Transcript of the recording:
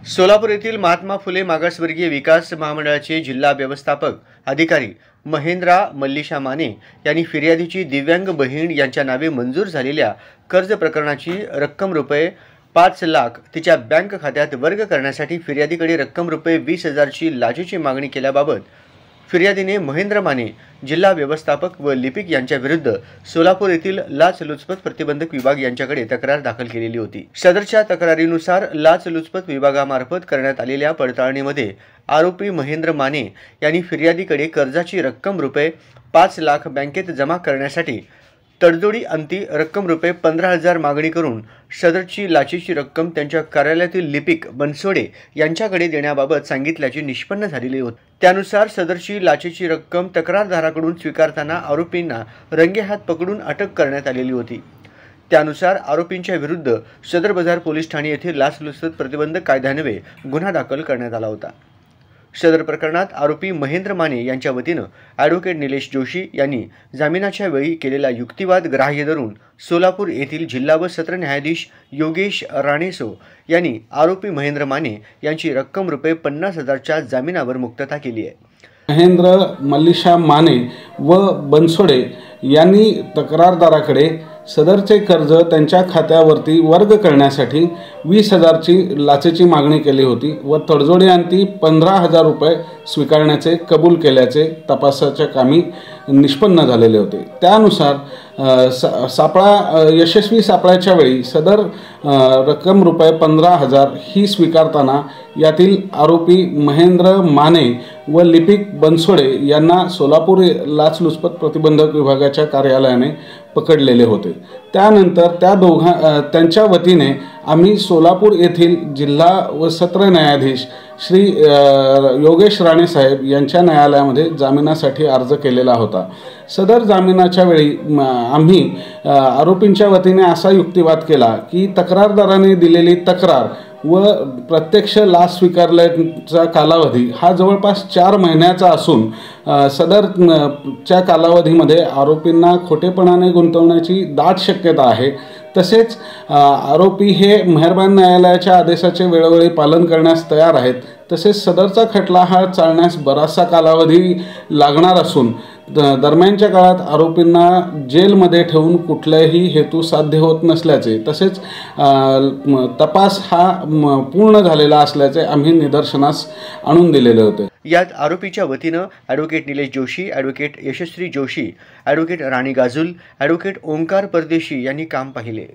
सोलापूर येथील महात्मा फुले मागासवर्गीय विकास महामंडळाचे जिल्हा व्यवस्थापक अधिकारी महेंद्रा मल्लिशा माने यांनी फिर्यादीची दिव्यांग बहीण यांच्या नावे मंजूर झालेल्या कर्ज प्रकरणाची रक्कम रुपये 5 लाख तिच्या बँक खात्यात वर्ग करण्यासाठी फिर्यादीकडे रक्कम रुपये 20,000 ची लाचेची मागणी केल्याबाबत फिर्यादीने महेंद्र माने जिल्हा व्यवस्थापक व लिपिक यांच्या विरुद्ध सोलापूर येथील लाचलुचपत प्रतिबंधक विभाग यांच्याकडे तक्रार दाखल केलेली होती। सदरच्या तक्रारीनुसार लाचलुचपत विभागामार्फत करण्यात आलेल्या पडताळणीमध्ये आरोपी महेंद्र माने यांनी फिर्यादीकडे कर्जाची रक्कम रुपये 5 लाख बँकेत जमा करण्यासाठी तडजोडी अंती रक्कम रुपये 15,000 मागणी करून सदरची लाचेची रक्कम त्यांच्या कार्यालयातील लिपिक बनसोडे यांच्याकडे देण्याबाबत सांगितल्याचे निष्पन्न झालेले होते। त्यानुसार सदरची लाचेची रक्कम तक्रारदाराकडून स्वीकारताना आरोपींना रंगेहात पकडून अटक करण्यात आलेली होती। त्यानुसार आरोपींच्या विरुद्ध सदर बाजार पोलीस ठाणे येथे लाचलुचपत प्रतिबंधक कायद्यान्वये गुन्हा दाखल करण्यात आला होता। सदर प्रकरणात आरोपी महेंद्र माने यांच्या वतीनं ॲडव्होकेट निलेश जोशी यांनी जामिनाच्या वेळी केलेला युक्तिवाद ग्राह्य धरून सोलापूर येथील जिल्हा व सत्र न्यायाधीश योगेश राणेसो यांनी आरोपी महेंद्र माने यांची रक्कम रुपये 50,000 च्या जामिनावर मुक्तता केली आहे। महेंद्र मल्लिशा माने व बनसोडे यांनी तक्रारदाराकडे सदरचे कर्ज त्यांच्या खात्यावरती वर्ग करण्यासाठी 20,000 ची लाचेची मागणी केली होती व तडजोडी अंती 15,000 रुपये स्वीकारण्याचे कबूल केल्याचे तपासाच्या कामी निष्पन्न झालेले होते। त्यानुसार यशस्वी सापळ्याच्या वेळी सदर रक्कम रुपये 15,000 ही स्वीकारताना यातील आरोपी महेंद्र माने व लिपिक बनसोडे यांना सोलापूर लाचलुचपत प्रतिबंधक विभागाच्या कार्यालयाने पकडलेले होते। त्यानंतर त्यांच्या वतीने आम्ही सोलापूर येथील जिल्हा व सत्र न्यायाधीश श्री योगेश राणे साहेब यांच्या न्यायालयामध्ये जामिनासाठी अर्ज केलेला होता। सदर जामिनाच्या वेळी आम्ही आरोपींच्या वतीने असा युक्तिवाद केला की तक्रारदाराने दिलेली तक्रार व प्रत्यक्ष लाच स्वीकारल्याचा कालावधी हा जवळपास 4 महिन्याचा असून सदरच्या कालावधीमध्ये आरोपींना खोटेपणाने गुंतवण्याची दाट शक्यता आहे। तसेच आरोपी हे मेहरबान न्यायालयाच्या आदेशाचे वेळोवेळी पालन करण्यास तयार आहेत। तसेच सदरचा खटला हा चालण्यास बराचसा कालावधी लागणार असून दरम्यानच्या काळात आरोपींना जेलमध्ये ठेवून कुठलाही हेतू साध्य होत नसल्याचे तसेच तपास हा पूर्ण झालेला असल्याचे आम्ही निदर्शनास आणून दिलेले होते। यात आरोपीच्या वतीनं ॲडव्होकेट निलेश जोशी, ॲडव्होकेट यशस्वी जोशी, ॲडव्होकेट राणी गाजुल, ॲडव्होकेट ओंकार परदेशी यांनी काम पाहिले।